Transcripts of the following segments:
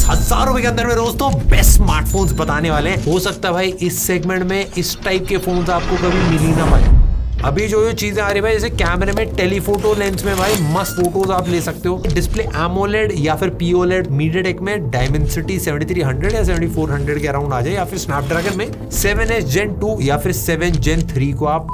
20,000 रुपए के अंदर में दोस्तों बेस्ट स्मार्टफोन्स बताने वाले हैं। हो सकता है भाई इस सेगमेंट में इस टाइप के फोन्स आपको कभी मिल ही ना पाए। अभी जो चीजें आ रही है भाई, जैसे कैमरे में टेलीफोटो लेंस में भाई मस्त फोटोज आप ले सकते हो। डिस्प्ले एमोलेड या फिर पीओलेड, मीडियाटेक में डायमेंसिटी 7300 या 7400 के अराउंड आ जाए, या फिर स्नैपड्रैगन में 7S Gen 2 या फिर 7 Gen 3 को आप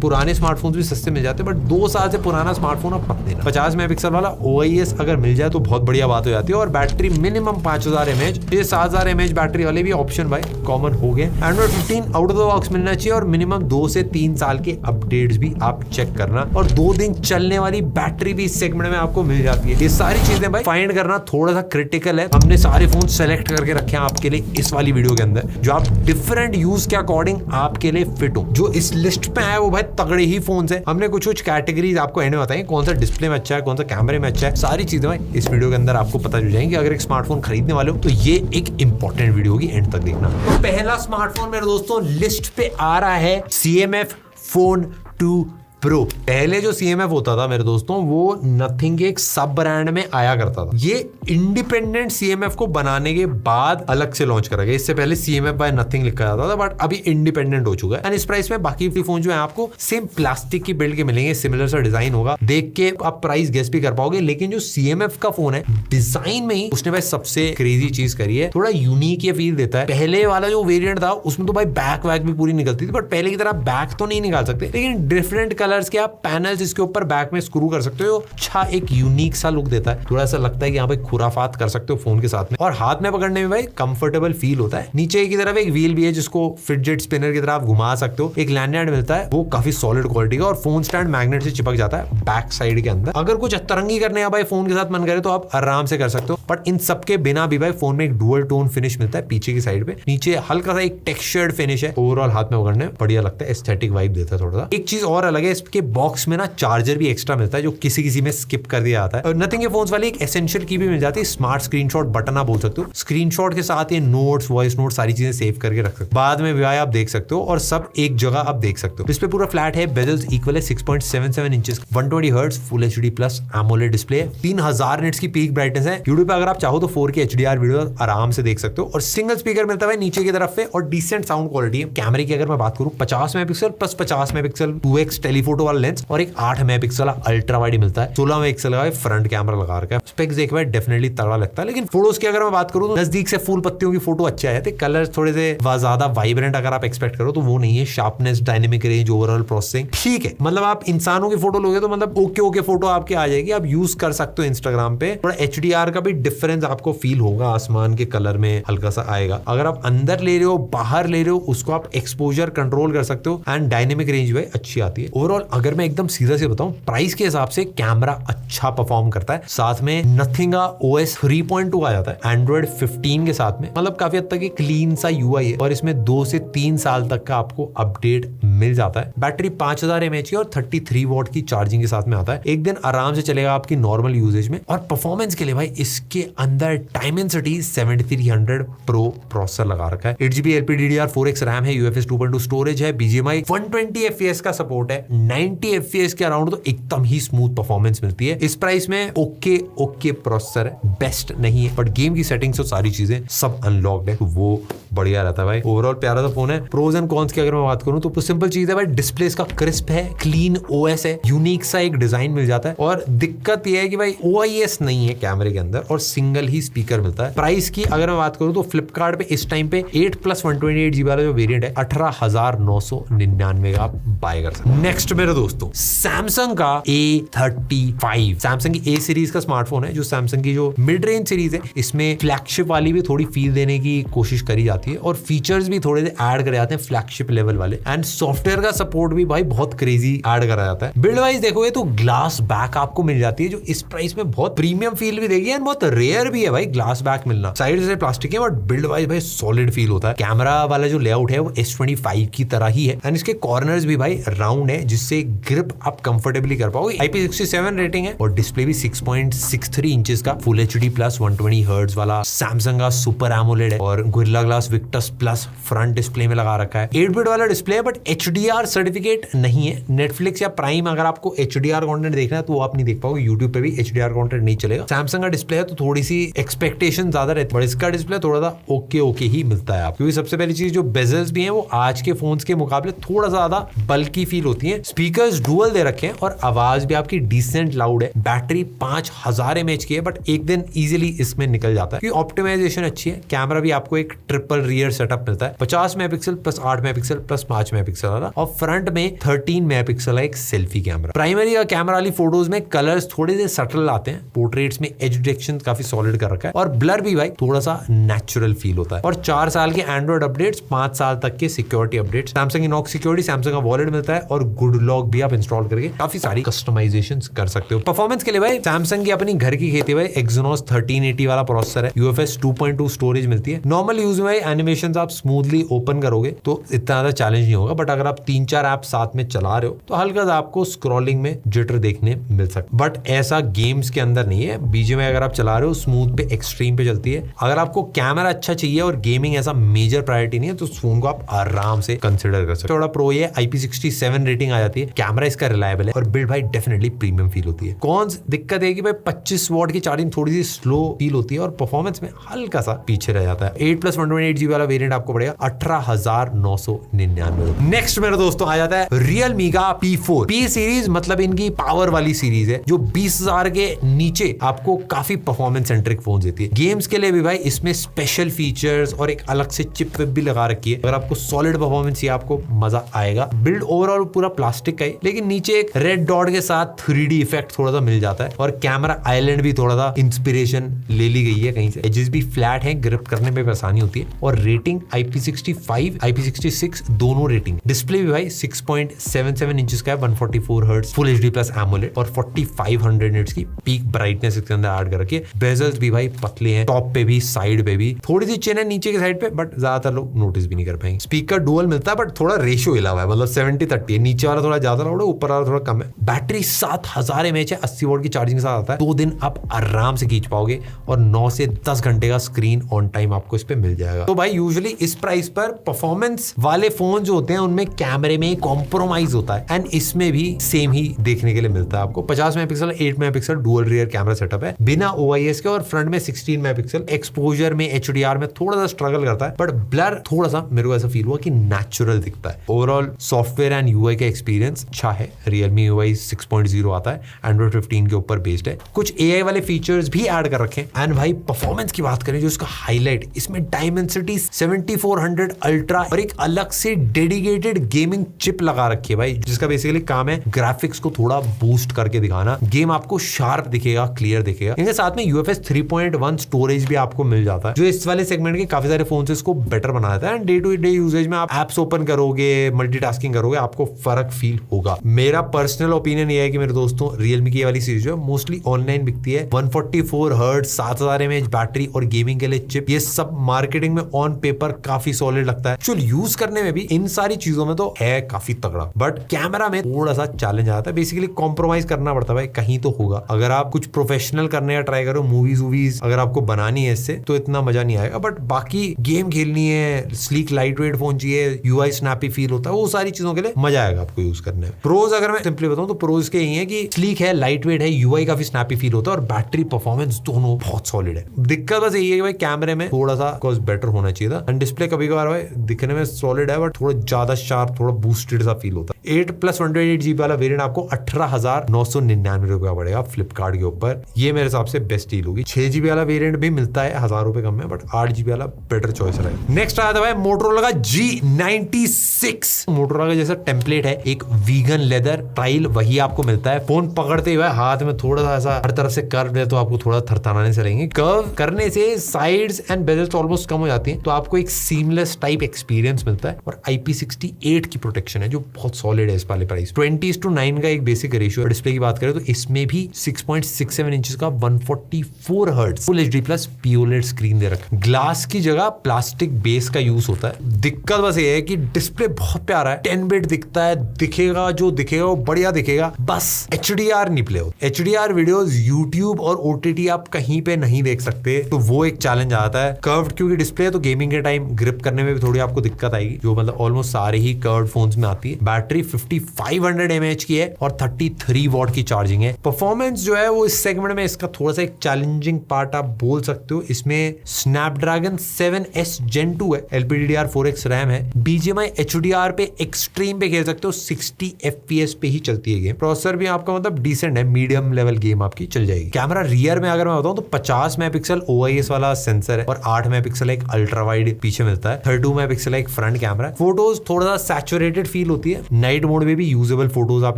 पुराने स्मार्टफोन्स भी सस्ते मिल जाते हैं, बट 2 साल से पुराना स्मार्टफोन आप मत देना। 50 मेगापिक्सल वाला OIS अगर मिल जाए तो बहुत बढ़िया बात हो जाती है। और बैटरी मिनिमम 5000 mAh, ये 7000 mAh बैटरी वाले भी ऑप्शन भाई कॉमन हो गए। Android 15 out of the box मिलना चाहिए और मिनिमम 2 से 3 साल के अपडेट्स भी आप चेक करना, और 2 दिन चलने वाली बैटरी भी इस सेगमेंट में आपको मिल जाती है। ये सारी चीजें भाई फाइंड करना थोड़ा सा क्रिटिकल है। हमने सारे फोन सेलेक्ट करके रखे हैं आपके लिए इस वाली वीडियो के अंदर, जो आप डिफरेंट यूज के अकॉर्डिंग आपके लिए फिट हो। जो इस लिस्ट पे है वो भाई तगड़े ही फोन है। हमने कुछ कैटेगरीज आपको एंड में बताई, कौन सा डिस्प्ले में अच्छा है, कौन सा कैमरे में अच्छा है, सारी चीजें भाई इस वीडियो के अंदर आपको पता चल जाएंगी। अगर एक स्मार्टफोन खरीदने वाले हो तो ये एक इंपॉर्टेंट वीडियो होगी, एंड तक देखना। तो पहला स्मार्टफोन मेरे दोस्तों लिस्ट पे आ रहा है CMF Phone 2 Pro। पहले जो CMF होता था मेरे दोस्तों वो नथिंग के एक सब ब्रांड में आया करता था। ये इंडिपेंडेंट CMF को बनाने के बाद अलग से लॉन्च करा गया। इससे पहले CMF बाय नथिंग लिखा जाता था, बट अभी इंडिपेंडेंट हो चुका है। एंड इस प्राइस में बाकी फोन जो है आपको सेम प्लास्टिक की बिल्ड के मिलेंगे, सिमिलर सा डिजाइन होगा, देख के आप प्राइस गेस भी कर पाओगे। लेकिन जो CMF का फोन है डिजाइन में ही उसने भाई सबसे क्रेजी चीज करी है, थोड़ा यूनिक ये फील देता है। पहले वाला जो वेरियंट था उसमें तो भाई बैक वैक भी पूरी निकलती थी, बट पहले की तरह बैक तो नहीं निकाल सकते, लेकिन डिफरेंट कलर्स के आप पैनल्स इसके ऊपर बैक में स्क्रू कर सकते हो। अच्छा एक यूनिक सा लुक देता है, थोड़ा सा लगता है कि यहाँ पे खुराफात कर सकते हो फोन के साथ में। और हाथ में पकड़ने में भाई कंफर्टेबल फील होता है। नीचे की तरफ एक व्हील भी है जिसको फिडजेट स्पिनर की तरह आप घुमा सकते हो। एक लैंडहैंड मिलता है, वो काफी सॉलिड क्वालिटी का, और फोन स्टैंड मैग्नेट से चिपक जाता है बैक साइड के अंदर। अगर कुछ अतरंगी करने का भाई फोन के साथ मन करे तो आप आराम से कर सकते हो, बट इन सबके बिना भी भाई फोन में एक डुअल टोन फिनिश मिलता है पीछे की साइड पे। नीचे हल्का सा एक टेक्सचर्ड फिनिश है। ओवरऑल हाथ में पकड़ने में बढ़िया लगता है, एस्थेटिक वाइब देता है थोड़ा सा। एक चीज और अलग है, इसके बॉक्स में ना चार्जर भी एक्स्ट्रा मिलता है, जो किसी में स्किप कर दिया जाता है। और नथिंग के फोन्स वाली एक एसेंशियल की भी मिल जाती है, स्मार्ट स्क्रीनशॉट बटन आप बोल सकते हो। स्क्रीनशॉट के साथ ये नोट्स, वॉइस नोट सारी चीजें सेव करके रख सकते हो, बाद में भी आप देख सकते हो, और सब एक जगह आप देख सकते हो। डिस्प्ले पूरा फ्लैट है, बेजल्स इक्वल है, 6.77 inches, 120 hertz full HD plus AMOLED display, 3000 nits की पीक ब्राइटनेस है। यूट्यूब पे अगर आप चाहो तो 4K HDR वीडियो आराम से देख सकते हो, और सिंगल स्पीकर मिलता है नीचे की तरफ पे, और डिसेंट साउंड क्वालिटी है। कैमरे की अगर मैं बात करूं 50 megapixel plus 50 megapixel 2x telephoto वाला लेंस, और एक 8 मेगापिक्सल अल्ट्रा वाइड मिलता है। 16 मेगापिक्सल का फ्रंट कैमरा लगा रखा है। स्पेक्स देख भाई डेफिनेटली तगड़ा लगता है। लेकिन फोटोज की अगर मैं बात करूं तो नजदीक से फूल पत्तियों की फोटो अच्छे आए थे। कलर थोड़े से ज्यादा वाइब्रेंट अगर आप एक्सपेक्ट करो तो वो नहीं है। Sharpness, dynamic range, overall processing ठीक है। मतलब आप इंसानों की फोटो लोगे तो मतलब ओके फोटो आपके आ जाएगी, आप यूज कर सकते हो इंस्टाग्राम पे। थोड़ा HDR का भी डिफरेंस आपको फील होगा, आसमान के कलर में हल्का सा आएगा। अगर आप अंदर ले रहे हो, बाहर ले रहे हो, उसको आप एक्सपोजर कंट्रोल कर सकते हो, एंड डायनेमिक रेंज भाई अच्छी आती है। ओवरऑल अगर मैं एकदम सीधा से बताऊं, प्राइस के हिसाब से कैमरा अच्छा परफॉर्म करता है। साथ में नथिंग का OS 3.2 आ जाता है एंड्रॉइड 15 के साथ में। मतलब काफी हद तक क्लीन सा UI है, और इसमें 2 से 3 साल तक का आपको अपडेट मिल जाता है। बैटरी 5000 mAh की और 33 वॉट की चार्जिंग के साथ में आता है। एक दिन आराम से चलेगा आपकी नॉर्मल यूजेज में। और परफॉर्मेंस के लिए भाई इसके अंदर Dimensity 7300 Pro प्रोसेसर लगा रखा है। 8GB LPDDR4X रैम है, UFS 2.2 स्टोरेज है, BGMI 120 FPS का सपोर्ट है, 90 FPS के अराउंड तो एकदम ही स्मूथ परफॉर्मेंस मिलती है। इस प्राइस में ओके प्रोसेसर है, बेस्ट नहीं है, बट गेम की सेटिंग्स और सारी चीजें सब अनलॉक्ड है, तो वो बढ़िया रहता है भाई। ओवरऑल प्यारा सा फोन है। प्रोज एंड कॉन्स की अगर मैं बात करूं तो सिंपल चीज है भाई, डिस्प्ले इसका क्रिस्प है, क्लीन OS है, यूनिक सा एक डिजाइन मिल जाता है। और दिक्कत यह है कि भाई OIS नहीं है कैमरे के अंदर, और सिंगल ही स्पीकर मिलता है। प्राइस की अगर मैं बात करूं तो फ्लिपकार्ट पे इस टाइम पे 8+128GB वाला जो वेरिएंट है 18,999 का आप बाय कर सकते हैं। नेक्स्ट मेरे दोस्तों सैमसंग का A35, सैमसंग की A सीरीज का स्मार्टफोन है, जो सैमसंग की जो मिड रेंज सीरीज है, इसमें फ्लैगशिप वाली भी थोड़ी फील देने की कोशिश करी जाती है, और फीचर्स भी थोड़े से ऐड करे जाते हैं फ्लैगशिप लेवल वाले, एंड सॉफ्टवेयर का सपोर्ट भी भाई बहुत क्रेजी ऐड करा जाता है। बिल्ड वाइज देखोगे तो ग्लास बैक आपको मिल जाती है, जो इस प्राइस में बहुत प्रीमियम फील भी देगी, एंड बहुत रेयर भी है भाई ग्लास बैक मिलना। साइड से प्लास्टिक है, बट बिल्ड वाइज भाई सॉलिड फील होता है। कैमरा वाला जो लेआउट है वो S25 की तरह ही है, एंड इसके कॉर्नर्स भी भाई राउंड है, जिससे उससे ग्रिप आप कंफर्टेबली कर पाओगे। IP67 रेटिंग है और डिस्प्ले भी 6.63 इंचेस का फुल HD प्लस 120 हर्ट्ज वाला सैमसंग का सुपर एमोलेड है और gorilla glass Victus plus front display में लगा रखा है। 8-बिट वाला डिस्प्ले है बट HDR सर्टिफिकेट नहीं है। नेटफ्लिक्स या प्राइम अगर आपको HDR कंटेंट देखना है तो वो आप नहीं देख पाओगे, यूट्यूब पे भी HDR कंटेंट नहीं चलेगा। सैमसंग का डिस्प्ले है तो थोड़ी सी एक्सपेक्टेशन ज्यादा रहती है, बट इसका डिस्प्ले थोड़ा सा ओके ही मिलता है आप, क्योंकि सबसे पहली चीज जो बेजल्स भी हैं वो आज के फोन्स के मुकाबले थोड़ा ज्यादा बल्की फील होती है। स्पीकर्स डुअल दे रखे हैं और आवाज भी आपकी डिसेंट लाउड है। बैटरी 5000 mAh की है बट एक दिन इजीली इसमें निकल जाता है क्योंकि ऑप्टिमाइजेशन अच्छी है। कैमरा भी आपको एक ट्रिपल रियर सेटअप मिलता है, 50 megapixel plus 8 megapixel plus 5 megapixel वाला, और फ्रंट में 13 मेगापिक्सल एक सेल्फी कैमरा। प्राइमरी या कैमरा वाली फोटोज में कलर्स थोड़े से सटल आते हैं, पोर्ट्रेट्स में एज डिटेक्शन काफी सॉलिड कर रखा है और ब्लर भी भाई थोड़ा सा नेचुरल फील होता है। और 4 साल के एंड्रॉइड अपडेट्स, 5 साल तक के security updates, Samsung Inox security, Samsung का वॉलेट मिलता है और गुड लॉक भी आप इंस्टॉल करके काफी सारी कस्टमाइजेशन कर सकते हो। परफॉर्मेंस के लिए भाई सैमसंग की अपनी घर की खेती भाई Exynos 1380 वाला प्रोसेसर है, UFS 2.2 स्टोरेज मिलती है। नॉर्मल यूज में एनिमेशन आप स्मूथली ओपन करोगे तो इतना ज्यादा चैलेंज नहीं होगा, बट अगर आप 3-4 ऐप साथ में चला रहे हो तो हल्का सा आपको स्क्रॉलिंग में जिटर देखने मिल सकता, बट ऐसा गेम्स के अंदर नहीं है। BGMI अगर आप चला रहे हो स्मूथ पे एक्सट्रीम पे चलती है। अगर आपको कैमरा अच्छा चाहिए और गेमिंग ऐसा मेजर प्रायोरिटी नहीं है तो फोन को आप आराम से कंसिडर कर सकते हो। थोड़ा प्रो ये IP67 रेटिंग आ जाती है, कैमरा इसका रिलायबल है और बिल्ड भाई डेफिनेटली प्रीमियम फील होती है। कॉन्स दिक्कत है कि भाई 25 वॉट की चार्जिंग थोड़ी सी स्लो फील होती है और परफॉर्मेंस में हल्का सा पीछे रह जाता है। 8+128GB वाला वेरिएंट आपको पड़ेगा 18,999। नेक्स्ट मेरे दोस्तों आ जाता है Realme का P4। P सीरीज मतलब इनकी पावर वाली सीरीज है जो 20,000 के नीचे आपको काफी परफॉर्मेंस सेंट्रिक फोन देती है। गेम्स के लिए भी भाई इसमें स्पेशल फीचर्स और एक अलग से चिप भी लगा रखी है। अगर आपको सॉलिड परफॉर्मेंस चाहिए आपको मजा आएगा। बिल्ड ओवरऑल पूरा प्लास्टिक का है, लेकिन नीचे एक रेड डॉट के साथ 3D इफेक्ट थोड़ा सा मिल जाता है और कैमरा आइलैंड भी थोड़ा सा इंस्पिरेशन ले ली गई है कहीं से। एजेस भी फ्लैट है, ग्रिप करने में आसानी होती है और रेटिंग IP65 IP66 दोनों रेटिंग। डिस्प्ले भी भाई 6.77 इंचेस का है, 144 hertz full HD plus AMOLED और 4500 निट्स की पीक ब्राइटनेस इसके अंदर ऐड कर रखी है। बेजल्स भी भाई पतले हैं, टॉप पे भी साइड पे भी थोड़ी सी चेन है नीचे के साइड पे, बट ज्यादातर लोग नोटिस भी नहीं कर पाएंगे। स्पीकर डुअल मिलता है बट थोड़ा रेशियो हिला हुआ है, मतलब 70-30 है, नीचे वाला थोड़ा ज्यादा लाउड है, ऊपर वाला थोड़ा कम है। बैटरी 7000 mAh है, 80 वॉट की चार्जिंग के साथ आता है। 2 दिन आप आराम से खींच पाओगे और 9 से 10 घंटे का स्क्रीन ऑन टाइम आपको इस पे मिल जाएगा। तो भाई यूजुअली इस प्राइस पर परफॉर्मेंस वाले फोन जो होते हैं उनमें कैमरे में कॉम्प्रोमाइज होता है एंड इसमें भी सेम ही देखने के लिए मिलता है आपको। 50 megapixel 8 megapixel dual rear camera setup है बिना OIS के और फ्रंट में 16 मेगापिक्सल। एक्सपोजर में HDR में थोड़ा सा स्ट्रगल करता है बट ब्लर थोड़ा सा मेरे को ऐसा फील हुआ कि नेचुरल दिखता है। ओवरऑल सॉफ्टवेयर एंड UI का एक्सपीरियंस अच्छा है। Realme UI 6.0 आता है, Android 15 के ऊपर बेस्ड है। कुछ AI वाले फीचर्स भी ऐड कर रखे हैं। एंड भाई परफॉर्मेंस की बात करें जो इसका हाईलाइट, इसमें Dimensity 7400 अल्ट्रा और एक अलग से डेडिकेटेड गेमिंग चिप लगा रखी है भाई, जिसका बेसिकली काम है ग्राफिक्स को थोड़ा बूस्ट करके दिखाना। गेम आपको शार्प दिखेगा, क्लियर दिखेगा। इनके साथ में UFS 3.1 स्टोरेज भी आपको मिल जाता है जो इस वाले सेगमेंट के काफी सारे फोन से इसको बेटर बना देता है। And day to day usages में आप एप्स ओपन करोगे, मल्टीटास्किंग करोगे, आपको फर्क फील होगा। मेरा पर्सनल ओपिनियन ये है कि मेरे दोस्तों Realme की ये वाली सीरीज जो मोस्टली ऑनलाइन बिकती है, 144 हर्ट्ज 7000 mAh बैटरी और गेमिंग के लिए चिप, ये सब मार्केटिंग में ऑन पेपर काफी सॉलिड लगता है। एक्चुअल यूज करने में भी इन सारी चीजों में तो है काफी तगड़ा, बट कैमरा में थोड़ा सा चैलेंज आता है। बेसिकली कॉम्प्रोमाइज करना पड़ता है भाई, कहीं तो होगा। अगर आप कुछ प्रोफेशनल करने का ट्राई करो, मूवीज अगर आपको बनानी है इससे तो इतना मजा नहीं आएगा, बट बाकी गेम खेलनी है, स्लीक लाइट वेट फोन चाहिए, UI स्नैपी फील होता है, वो सारी चीजों के लिए मजा आएगा आपको यूज करने में। प्रोज अगर मैं सिंपली बताऊं तो प्रोज के यही है कि स्लीक है, लाइट वेट है, UI काफी स्नैपी फील होता है और बैटरी परफॉर्मेंस दोनों बहुत सॉलिड है। दिक्कत बस यही है कि भाई कैमरे में थोड़ा सा बेटर होना चाहिए था। एंड डिस्प्ले कभी कभार भाई दिखने में सॉलिड है बट थोड़ा ज्यादा शार्प, थोड़ा बूस्टेड सा फील होता है। 8+128GB वाला वेरिएंट आपको 18,999 रुपया पड़ेगा फ्लिपकार्ट के ऊपर। ये मेरे हिसाब से बेस्ट डील होगी। 6GB वाला वेरिएंट भी मिलता है 1000 रुपए कम में, बट 8GB वाला बेटर चॉइस रहेगा। नेक्स्ट आता है मोटोरोला का G96। मोटोरोला का जैसा टेम्पलेट है, एक वीगन लेदर टाइल, वही आपको मिलता है। फोन पकड़ते हुए हाथ में थोड़ा सा ऐसा हर तरफ से कर्व है तो आपको थोड़ा थरथराने से रहेंगे। कर्व करने से साइड्स एंड बेजल्स ऑलमोस्ट कम हो जाती हैं, तो आपको एक सीमलेस टाइप एक्सपीरियंस मिलता है। और IP68 की प्रोटेक्शन है जो बहुत सॉलिड है इस वाले प्राइस। 20:9 का एक बेसिक रेशियो। डिस्प्ले की बात करें तो इसमें भी 6.67 इंचेस का 144 hertz full HD plus POLED screen दे रखा है। ग्लास की जगह प्लास्टिक बेस का यूज होता है। दिक्कत बस ये है कि डिस्प्ले बहुत प्यारा है, 10 बिट दिखता है, दिख दिखेगा जो दिखेगा वो बढ़िया दिखेगा, बस HDR नहीं प्ले हो। HDR वीडियोस YouTube और OTT आप कहीं पे नहीं देख सकते, तो वो एक चैलेंज आता है। कर्व्ड क्योंकि डिस्प्ले है तो गेमिंग के टाइम ग्रिप करने में भी थोड़ी आपको दिक्कत आएगी, जो मतलब ऑलमोस्ट सारे ही कर्व्ड फोन्स में आती है। बैटरी 5500 mAh की है और 33 वॉट की चार्जिंग है। परफॉर्मेंस जो है वो इस सेगमेंट में इसका थोड़ा सा एक चैलेंजिंग पार्ट आप बोल सकते हो। इसमें स्नैपड्रैगन 7S Gen 2 है, LPDDR4X रैम है। BGMI HDR पे एक्सट्रीम पे खेल सकते हो, 60 FPS पे ही चलती है गेम। प्रोसेसर भी आपका मतलब डिसेंट है, मीडियम लेवल गेम आपकी चल जाएगी। कैमरा रियर में अगर मैं बताऊं तो 50 मेगापिक्सल OIS वाला सेंसर है और 8 मेगापिक्सल एक अल्ट्रा वाइड पीछे मिलता है, 32 मेगापिक्सल एक फ्रंट कैमरा है। फोटोज थोड़ा सा सैचुरेटेड फील होती है, नाइट मोड में भी यूजेबल फोटोज आप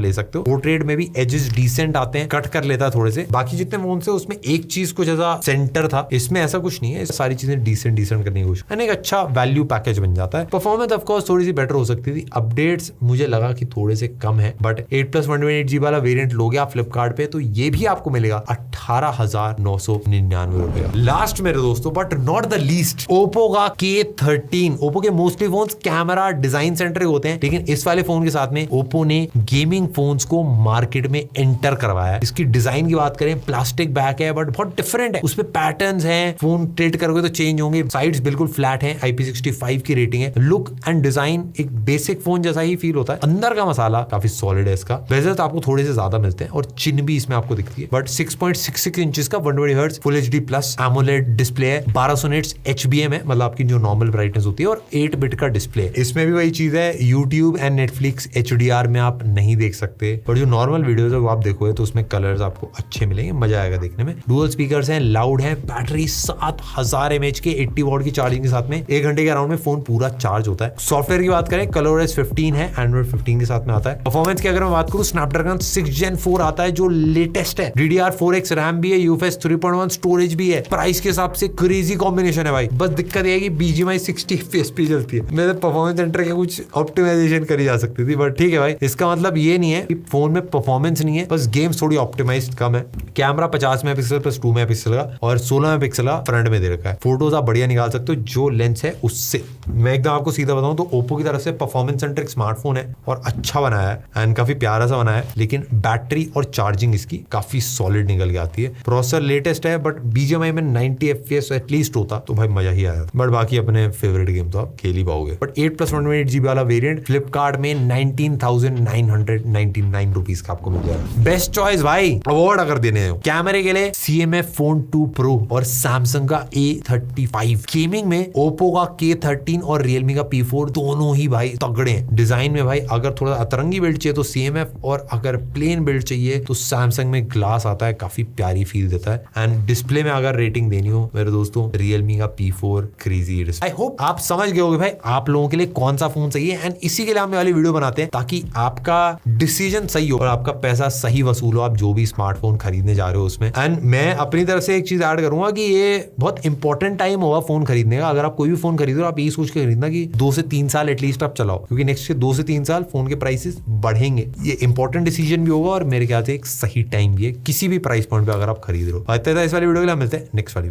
ले सकते हो। पोर्ट्रेट में भी एजेस डिसेंट आते हैं, कट कर लेता है थोड़े से। बाकी जितने फोन से उसमें एक चीज कुछ ऐसा सेंटर था, इसमें ऐसा कुछ नहीं है, सारी चीजें डिसेंट करने की कोशिश, एक अच्छा वैल्यू पैकेज बन जाता है। परफॉर्मेंस ऑफ कोर्स थोड़ी सी बेटर हो सकती थी, अपडेट्स मुझे लगा कि थोड़े से कम है, बट 8+128GB वाला वेरिएंट लोगे आप फ्लिपकार्ट पे तो ये भी आपको मिलेगा 18,999 रुपए। लास्ट मेरे दोस्तों but not the least, Oppo का K13। ओप्पो के mostly phones camera design centric होते हैं, लेकिन इस वाले फोन के साथ में ओप्पो ने गेमिंग फोन्स को मार्केट में एंटर करवाया। इसकी डिजाइन की बात करें, प्लास्टिक बैक है बट बहुत डिफरेंट है, उसमें पैटर्न्स हैं, फोन ट्रेड करोगे तो चेंज होंगे। साइड्स बिल्कुल फ्लैट है, IP65 की रेटिंग है। लुक एंड डिजाइन एक बेसिक फोन जैसा ही फील होता है। अंदर का मसाला काफी सॉलिड है इसका, वैसे तो आपको थोड़े से ज्यादा मिलते हैं और चिन भी इसमें आपको दिखती है, बट 6.66 इंचेस का 120 hertz full HD plus AMOLED display है, 1200 निट्स HBM है, मतलब आपकी जो नॉर्मल ब्राइटनेस होती है, और 8 बिट का डिस्प्ले है। इसमें भी वही चीज है, YouTube एंड Netflix HDR में आप नहीं देख सकते, पर जो नॉर्मल वीडियोस है वो आप देखोगे तो उसमें कलर्स आपको अच्छे मिलेंगे, मजा आएगा देखने में। डुअल स्पीकर्स हैं, लाउड है, बैटरी 7000 mAh के 80 वॉट की चार्जिंग के साथ में 1 घंटे के अराउंड में फोन पूरा चार्ज होता है। सॉफ्टवेयर की बात करें, ColorOS 15 है, Android 15 के साथ में आता है। परफॉर्मेंस की अगर मैं बात करूं, स्नैपड्रैगन 6 Gen 4 आता है जो लेटेस्ट है, DDR4X रैम भी है, UFS 3.1 स्टोरेज भी है। प्राइस के हिसाब से क्रेजी कॉम्बिनेशन है भाई, बस दिक्कत ये है कि BGMI 60 FPS पे चलती है। मेरे परफॉर्मेंस सेंटर के कुछ ऑप्टिमाइजेशन करी जा सकती थी, बट ठीक है भाई, इसका मतलब ये नहीं है कि फोन में परफॉर्मेंस नहीं है, बस गेम्स थोड़ी ऑप्टिमाइज्ड कम है। कैमरा 50 मेगापिक्सल प्लस 2 मेगापिक्सल का और 16 मेगापिक्सल का फ्रंट में दे रखा है। फोटोज आप बढ़िया निकाल सकते हो जो लेंस है उससे। मैं एकदम आपको सीधा बताऊं तो ओप्पो की तरफ से परफॉर्मेंस सेंट्रिक स्मार्टफोन है और अच्छा बनाया है एंड काफी प्यारा सा बनाया है, लेकिन बैटरी और चार्जिंग इसकी काफी सॉलिड निकल के आती है। प्रोसेसर लेटेस्ट है, बट BGMI में 90 FPS एटलीस्ट होता तो भाई मजा ही आया, बट बाकी अपने फेवरेट गेम तो आप खेल ही पाओगे। बट 8+128GB वाला वेरिएंट फ्लिपकार्ट में 19,999 रुपीज का आपको मिल जाएगा। बेस्ट चॉइस भाई, अवार्ड अगर देने हो कैमरे के लिए CMF Phone 2 Pro और सैमसंग का A35। गेमिंग में ओप्पो का K13 और रियलमी का P4 दोनों ही भाई तगड़े हैं। डिजाइन में भाई अगर थोड़ा अतरंगी बिल्ड चाहिए तो CMF, और अगर प्लेन बिल्ड चाहिए तो सैमसंग में ग्लास आता है, काफी प्यारी फील देता है। एंड डिस्प्ले में अगर रेटिंग देनी हो मेरे दोस्तों, रियलमी का P4 crazy display. I hope आप समझ गए होगे भाई आप लोगों के लिए कौन सा फोन सही है, एंड इसी के लिए हम वाली वीडियो बनाते हैं ताकि आपका डिसीजन सही हो और आपका पैसा सही वसूल हो, आप जो भी स्मार्टफोन खरीदने जा रहे हो उसमें। एंड मैं अपनी तरफ से एक चीज ऐड करूंगा कि ये बहुत इंपॉर्टेंट टाइम होगा फोन खरीदने का। अगर आप कोई भी फोन खरीदो आप यही सोच के खरीदना कि 2 से 3 साल एटलीस्ट आप चलाओ, क्योंकि नेक्स्ट के 2 से 3 साल फोन के प्राइसेस बढ़ेंगे। ये इंपॉर्टेंट डिसीजन भी होगा और मेरे ख्याल से एक सही टाइम भी है किसी भी प्राइस पॉइंट पे अगर आप खरीद रहे हो। इस वाली वीडियो के लिए मिलते हैं नेक्स्ट वाली।